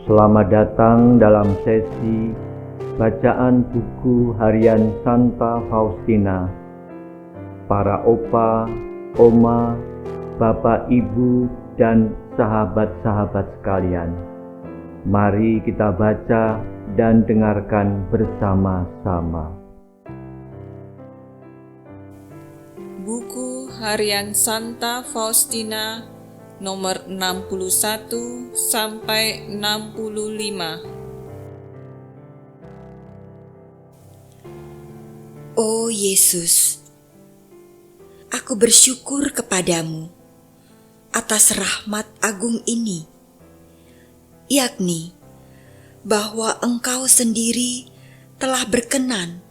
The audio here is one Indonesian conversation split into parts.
Selamat datang dalam sesi bacaan buku harian Santa Faustina. Para opa, oma, bapak, ibu, dan sahabat-sahabat sekalian, mari kita baca dan dengarkan bersama-sama. Buku harian Santa Faustina nomor 61 sampai 65. Oh Yesus, aku bersyukur kepadamu atas rahmat agung ini, yakni bahwa Engkau sendiri telah berkenan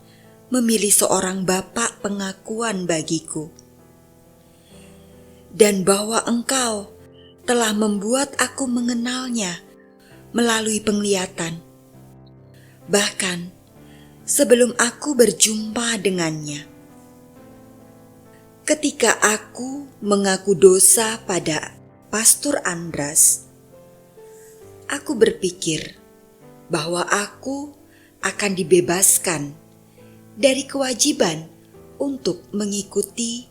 memilih seorang Bapa pengakuan bagiku, dan bahwa Engkau telah membuat aku mengenalnya melalui penglihatan, bahkan sebelum aku berjumpa dengannya. Ketika aku mengaku dosa pada Pastor Andras, aku berpikir bahwa aku akan dibebaskan dari kewajiban untuk mengikuti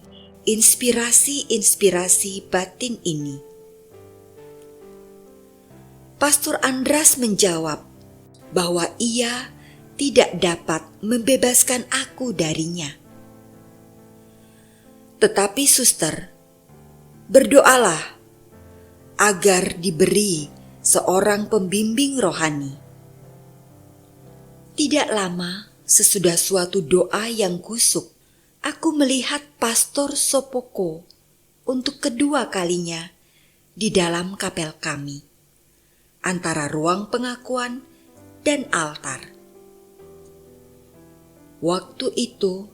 inspirasi-inspirasi batin ini. Pastor Andras menjawab bahwa ia tidak dapat membebaskan aku darinya. Tetapi suster, berdoalah agar diberi seorang pembimbing rohani. Tidak lama sesudah suatu doa yang kusuk, aku melihat Pastor Sopoko untuk kedua kalinya di dalam kapel kami, antara ruang pengakuan dan altar. Waktu itu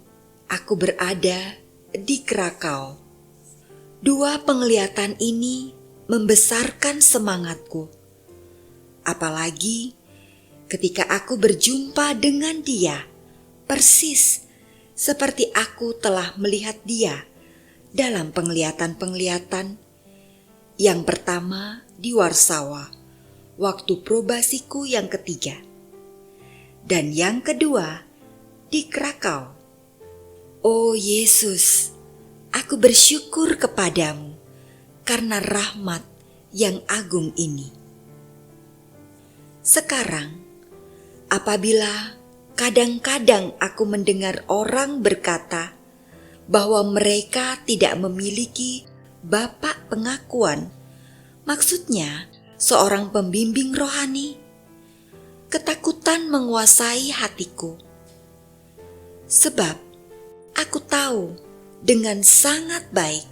aku berada di Krakau. Dua penglihatan ini membesarkan semangatku, apalagi ketika aku berjumpa dengan dia, persis seperti aku telah melihat dia dalam penglihatan-penglihatan yang pertama di Warsawa, waktu probasiku yang ketiga, dan yang kedua di Krakau. Oh Yesus, aku bersyukur kepadamu karena rahmat yang agung ini. Sekarang, apabila kadang-kadang aku mendengar orang berkata bahwa mereka tidak memiliki Bapak pengakuan, maksudnya seorang pembimbing rohani, ketakutan menguasai hatiku. Sebab aku tahu dengan sangat baik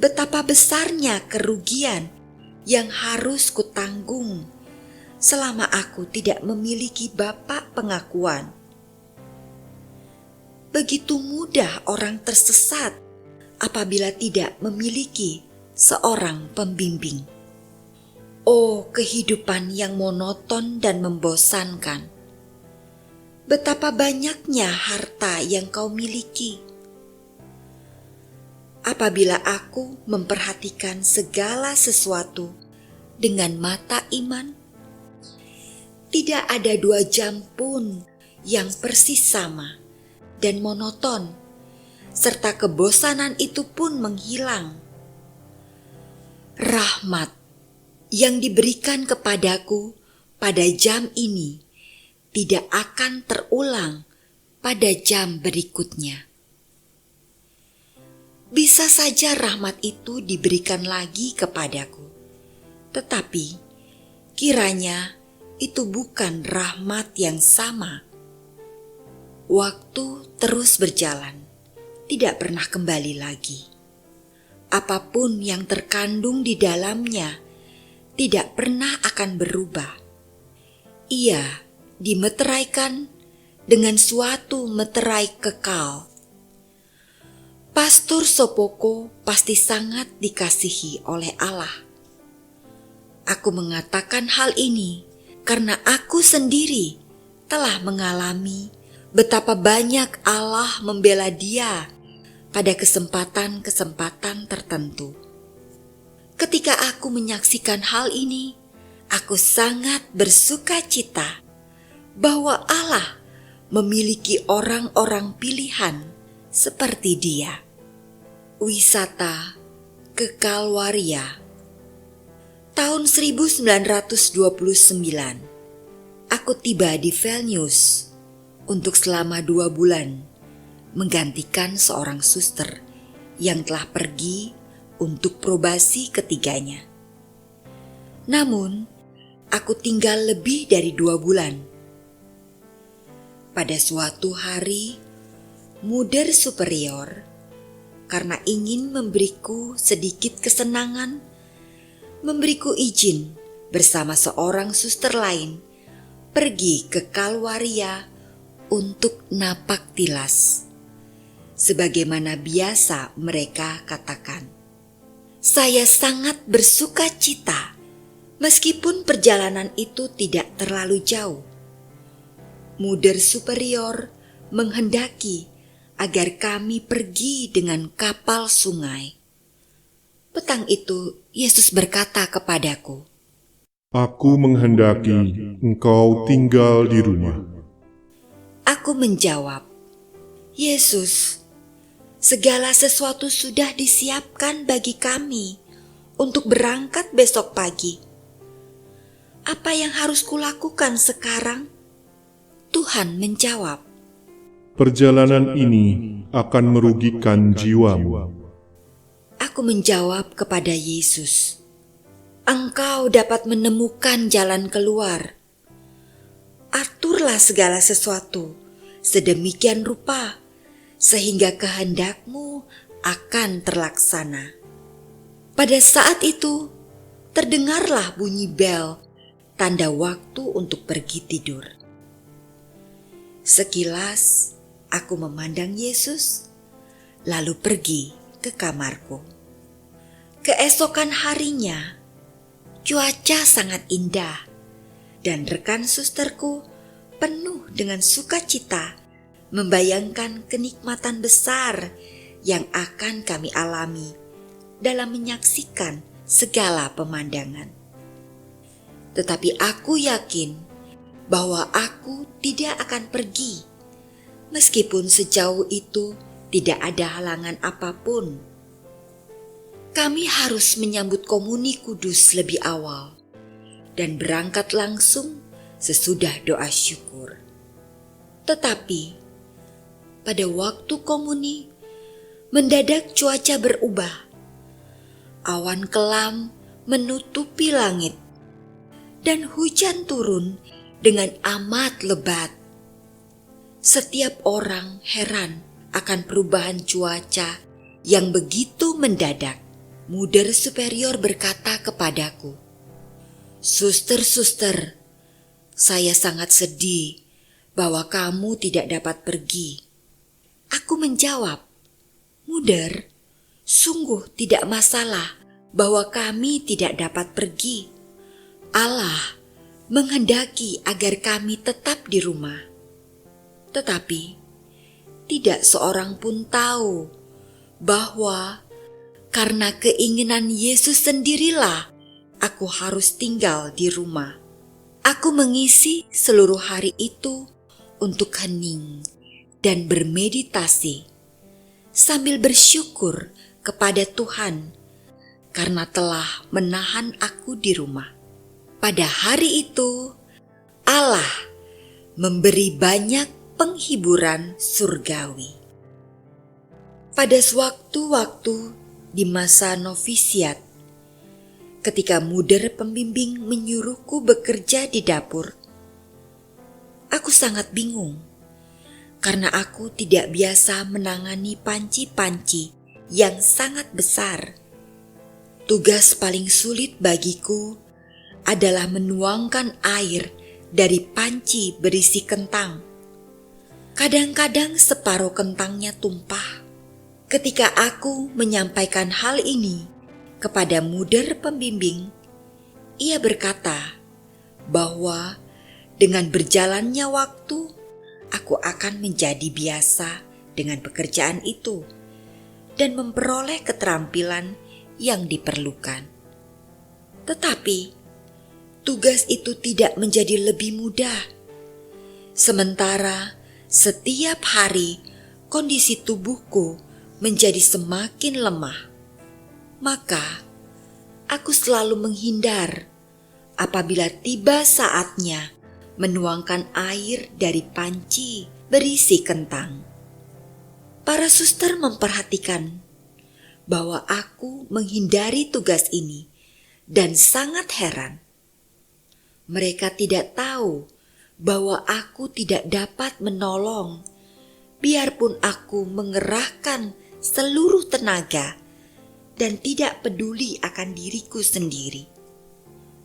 betapa besarnya kerugian yang harus kutanggung selama aku tidak memiliki Bapak pengakuan. Begitu mudah orang tersesat apabila tidak memiliki seorang pembimbing. Oh, kehidupan yang monoton dan membosankan. Betapa banyaknya harta yang kau miliki. Apabila aku memperhatikan segala sesuatu dengan mata iman, tidak ada 2 jam pun yang persis sama dan monoton, serta kebosanan itu pun menghilang. Rahmat yang diberikan kepadaku pada jam ini tidak akan terulang pada jam berikutnya. Bisa saja rahmat itu diberikan lagi kepadaku, tetapi kiranya itu bukan rahmat yang sama. Waktu terus berjalan, tidak pernah kembali lagi. Apapun yang terkandung di dalamnya tidak pernah akan berubah. Ia dimeteraikan dengan suatu meterai kekal. Pastor Sopoko pasti sangat dikasihi oleh Allah. Aku mengatakan hal ini karena aku sendiri telah mengalami betapa banyak Allah membela dia pada kesempatan-kesempatan tertentu. Ketika aku menyaksikan hal ini, Aku sangat bersuka cita bahwa Allah memiliki orang-orang pilihan seperti dia. Wisata ke Kalwaria. Tahun 1929, aku tiba di Vilnius untuk selama 2 bulan menggantikan seorang suster yang telah pergi untuk probasi ketiganya. Namun, aku tinggal lebih dari 2 bulan. Pada suatu hari, Muder Superior, karena ingin memberiku sedikit kesenangan, memberiku izin bersama seorang suster lain pergi ke Kalwaria untuk napak tilas, sebagaimana biasa mereka katakan. Saya sangat bersuka cita meskipun perjalanan itu tidak terlalu jauh. Muder Superior menghendaki agar kami pergi dengan kapal sungai. Petang itu Yesus berkata kepadaku, "Aku menghendaki engkau tinggal di rumah." Aku menjawab, "Yesus, segala sesuatu sudah disiapkan bagi kami untuk berangkat besok pagi. Apa yang harus kulakukan sekarang?" Tuhan menjawab, "Perjalanan ini akan merugikan jiwamu." Aku menjawab kepada Yesus, "Engkau dapat menemukan jalan keluar. Aturlah segala sesuatu sedemikian rupa sehingga kehendakmu akan terlaksana." Pada saat itu, terdengarlah bunyi bel, tanda waktu untuk pergi tidur. Sekilas, aku memandang Yesus, lalu pergi ke kamarku. Keesokan harinya, cuaca sangat indah, dan rekan susterku penuh dengan sukacita membayangkan kenikmatan besar yang akan kami alami dalam menyaksikan segala pemandangan. Tetapi aku yakin bahwa aku tidak akan pergi, meskipun sejauh itu tidak ada halangan apapun. Kami harus menyambut komuni kudus lebih awal dan berangkat langsung sesudah doa syukur. Tetapi pada waktu komuni, mendadak cuaca berubah. Awan kelam menutupi langit dan hujan turun dengan amat lebat. Setiap orang heran akan perubahan cuaca yang begitu mendadak. Muder Superior berkata kepadaku, "Suster-suster, saya sangat sedih bahwa kamu tidak dapat pergi." Aku menjawab, "Muder, sungguh tidak masalah bahwa kami tidak dapat pergi. Allah menghendaki agar kami tetap di rumah. Tetapi tidak seorang pun tahu bahwa karena keinginan Yesus sendirilah aku harus tinggal di rumah." Aku mengisi seluruh hari itu untuk hening dan bermeditasi sambil bersyukur kepada Tuhan karena telah menahan aku di rumah. Pada hari itu, Allah memberi banyak penghiburan surgawi. Pada sewaktu-waktu di masa novisiat, ketika Muder pembimbing menyuruhku bekerja di dapur, aku sangat bingung karena aku tidak biasa menangani panci-panci yang sangat besar. Tugas paling sulit bagiku adalah menuangkan air dari panci berisi kentang. Kadang-kadang separuh kentangnya tumpah. Ketika aku menyampaikan hal ini kepada Muder pembimbing, ia berkata bahwa dengan berjalannya waktu, aku akan menjadi biasa dengan pekerjaan itu dan memperoleh keterampilan yang diperlukan. Tetapi tugas itu tidak menjadi lebih mudah. Sementara setiap hari kondisi tubuhku menjadi semakin lemah. Maka aku selalu menghindar apabila tiba saatnya menuangkan air dari panci berisi kentang. Para suster memperhatikan bahwa aku menghindari tugas ini dan sangat heran. Mereka tidak tahu bahwa aku tidak dapat menolong, biarpun aku mengerahkan seluruh tenaga dan tidak peduli akan diriku sendiri.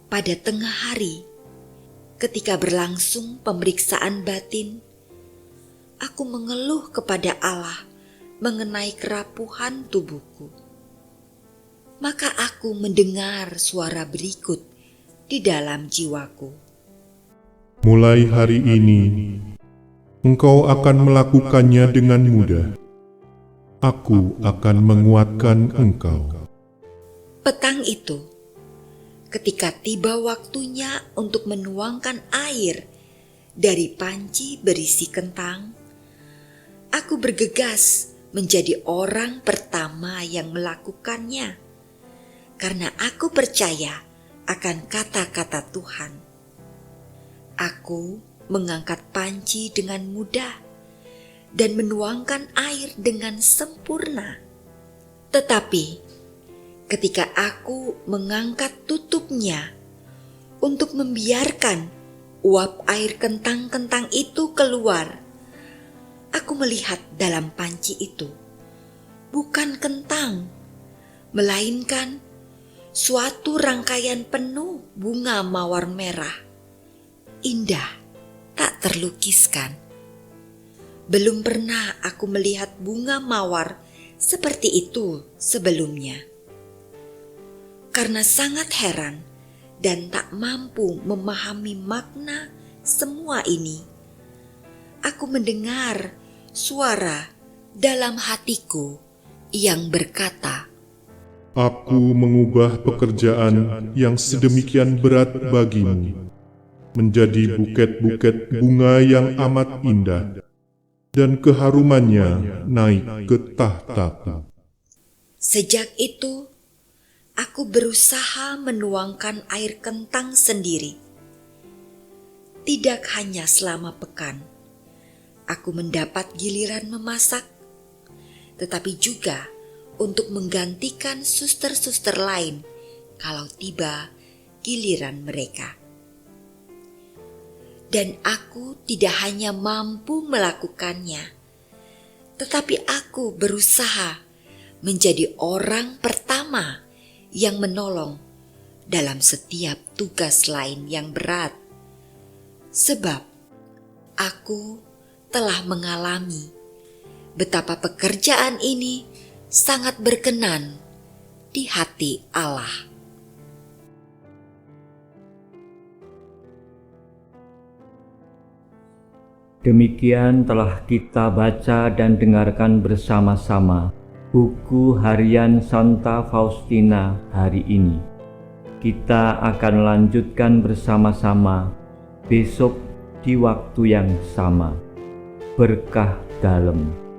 Pada tengah hari, ketika berlangsung pemeriksaan batin, aku mengeluh kepada Allah mengenai kerapuhan tubuhku. Maka aku mendengar suara berikut di dalam jiwaku. Mulai hari ini, engkau akan melakukannya dengan mudah. Aku akan menguatkan engkau. Petang itu, ketika tiba waktunya untuk menuangkan air dari panci berisi kentang, aku bergegas menjadi orang pertama yang melakukannya, karena aku percaya akan kata-kata Tuhan. Aku mengangkat panci dengan mudah dan menuangkan air dengan sempurna. Tetapi ketika aku mengangkat tutupnya untuk membiarkan uap air kentang-kentang itu keluar, aku melihat dalam panci itu bukan kentang, melainkan suatu rangkaian penuh bunga mawar merah. Indah, tak terlukiskan. Belum pernah aku melihat bunga mawar seperti itu sebelumnya. Karena sangat heran dan tak mampu memahami makna semua ini, aku mendengar suara dalam hatiku yang berkata, Aku mengubah pekerjaan yang sedemikian berat bagimu menjadi buket-buket bunga yang amat indah, dan keharumannya naik ke tahtaku. Sejak itu, aku berusaha menuangkan air kentang sendiri. Tidak hanya selama pekan, aku mendapat giliran memasak, tetapi juga untuk menggantikan suster-suster lain kalau tiba giliran mereka. Dan aku tidak hanya mampu melakukannya, tetapi aku berusaha menjadi orang pertama yang menolong dalam setiap tugas lain yang berat. Sebab aku telah mengalami betapa pekerjaan ini sangat berkenan di hati Allah. Demikian telah kita baca dan dengarkan bersama-sama buku harian Santa Faustina hari ini. Kita akan lanjutkan bersama-sama besok di waktu yang sama. Berkah dalam.